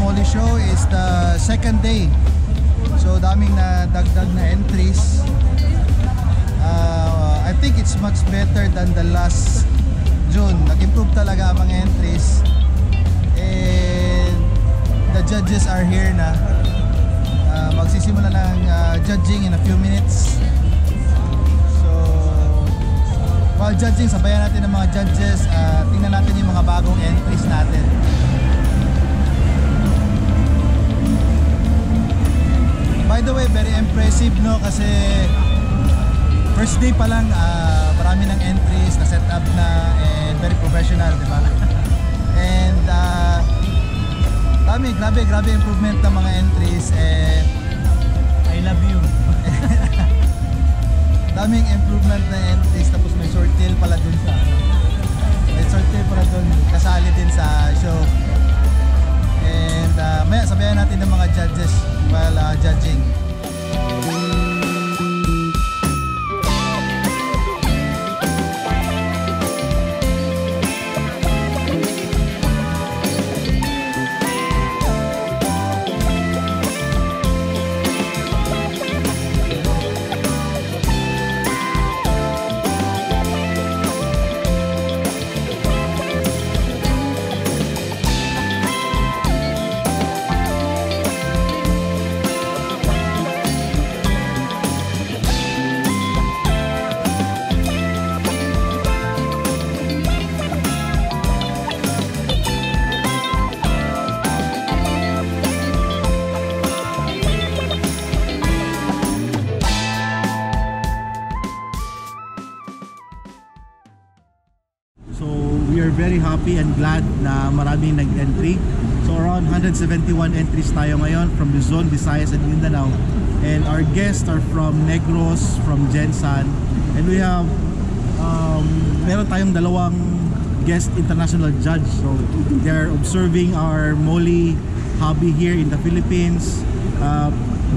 Moli Show is the second day. So daming na dagdag na entries. I think it's much better than the last June. Nag-improve talaga ang mga entries. And the judges are here na. Magsisimula ng judging in a few minutes. So while judging, sabayan natin ng mga judges. Tingnan natin yung mga bagong entries natin. By the way, very impressive, no? Kasi first day pa lang, marami ng entries na set up na and very professional, di ba? And grabe improvement ng mga entries and I love you. Daming improvement na entries, tapos may short tail pala dun sa may short tail pala dun, kasali din sa show. And maya sabayan natin ng mga judges while judging. Very happy and glad na maraming nag-entry. So around 171 entries tayo ngayon from Luzon, Visayas and Mindanao. And our guests are from Negros, from Gensan. And we have meron tayong dalawang guest international judge. So they're observing our Moli hobby here in the Philippines.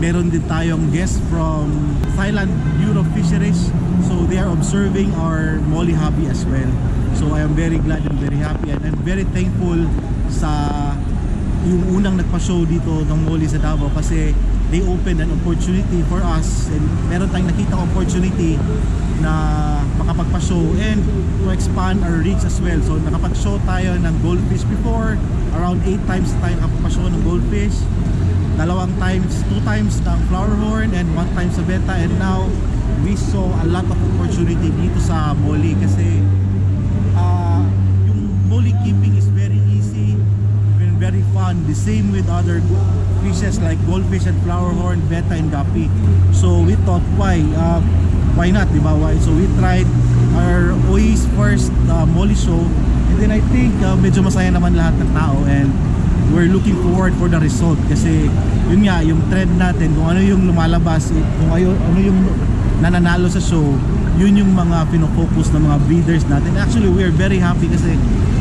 Meron din tayong guest from Thailand Bureau of Fisheries. So they are observing our Moli hobby as well. So I am very glad and very happy and I'm very thankful sa yung unang nagpa-show dito ng Moli sa Davao kasi they opened an opportunity for us and meron tayong nakita opportunity na makapagpa-show and to expand our reach as well. So nakapag-show tayo ng goldfish before, around 8 times tayo nakapag-show ng goldfish, 2 times ng flower horn and 1 time sa beta, and now we saw a lot of opportunity dito sa Moli kasi Moli keeping is very easy and very fun. The same with other fishes like goldfish and flower horn, betta and guppy. So we thought why not, diba? So we tried our OI's first Moli show and then I think medyo masaya naman lahat ng tao and we're looking forward for the result kasi yun nga, yung trend natin, kung ano yung lumalabas, kung ano yung nananalo sa show, yun yung mga pinofocus ng mga breeders natin. Actually, we are very happy kasi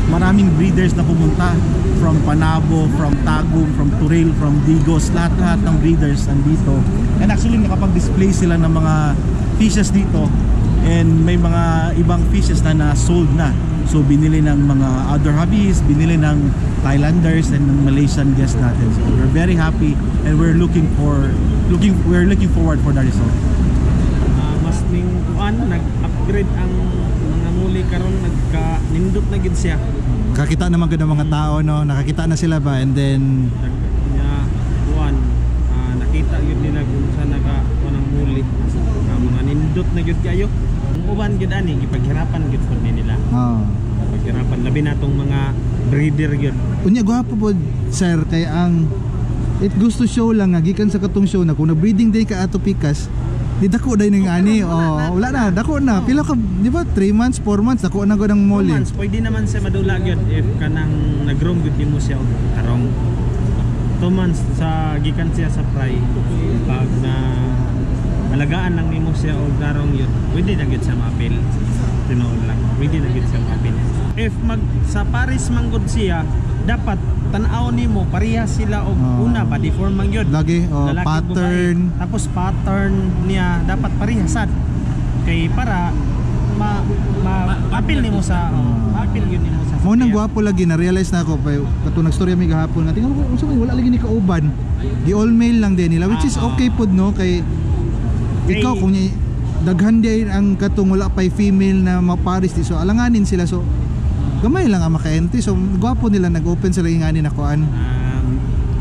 maraming breeders na pumunta from Panabo, from Tagum, from Turil, from Digos, lahat ng breeders andito. And actually nakapag-display sila ng mga fishes dito and may mga ibang fishes na sold na. So binili ng mga other hobbies, binili ng Thailanders and ng Malaysian guests natin. So we're very happy and we're looking forward for the result. Mas ning kuan nag-upgrade ang mga Moli karon, nagka-nindot na gid siya. Nakakita naman gud ng mga tao, no? Nakakita na sila ba and then nakita yun nila kung saan ng Moli. Mga nindot na gid kayo. Ang uban gid ani gipaghirapan gid pud nila. Paghirapan labi natong mga breeder gid. Unya gwapo pod sir kay ang it goes to show lang nga gikan sa katong show na kung na breeding day ka ato pikas di dako day ning ani wala na dako na pila ka di ba 3 months 4 months dako na gud ang Moli. 2 months pwede naman sa madula gyud if kanang nag-roam gyud nimo siya og tarong. 2 months sa gikan siya sa fry pag na alagaan lang nimo siya og tarong yun pwede na gyud sa mapil. Tinuod lang pwede na gyud sa mapil. If mag sa Paris manggod siya dapat tan-aw nimo pareha sila og una body form man gyud lagi pattern babae. Tapos pattern niya dapat parehasad kay para ma apil nimo sa apil yun nimo sa Mo nang gwapo lagi na realize na ako pa kato nagstorya mi gahapon nga tingnan ko unsa man wala lagi ni kauban. Di all male lang din nila which is okay pod no kay ikaw kung daghan di ang katong wala pay female na maparis di so alanganin sila so gamay lang ang maka-entry so gwapo nila nag-open sila inganin na kuan.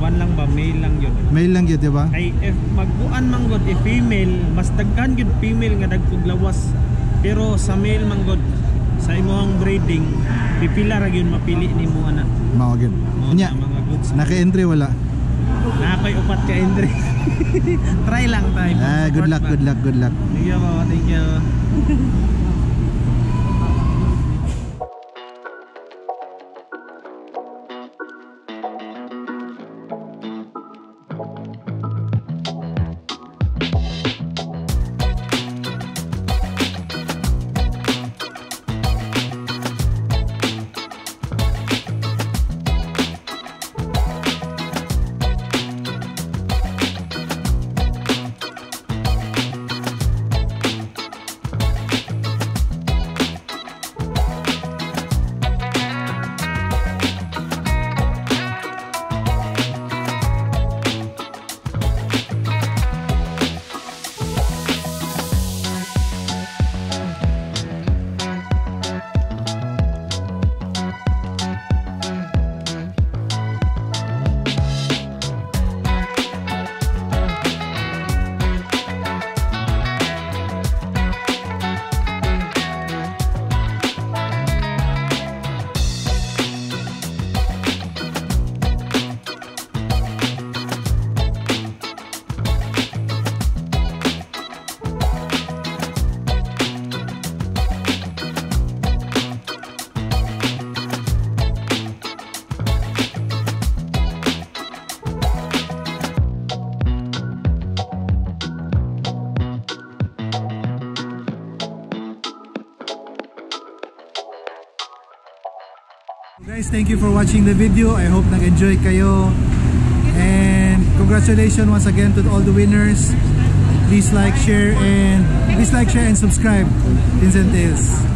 Kuan lang ba male lang yun. Male lang yun, di ba? Kay if magbuan man god if female mas daghan gyud female nga dagkog lawas. Pero sa male man god sa imong breeding pipila ra gyud mapili nimo ana. Mao gyud. Nya Mga goods. naka-entry wala. Nakay upat ka entry. Try lang tayo. Good luck, good luck, good luck. Thank you po, thank you. Guys, thank you for watching the video. I hope nag-enjoy kayo. And congratulations once again to all the winners. Please like, share and subscribe. Vincent Tales.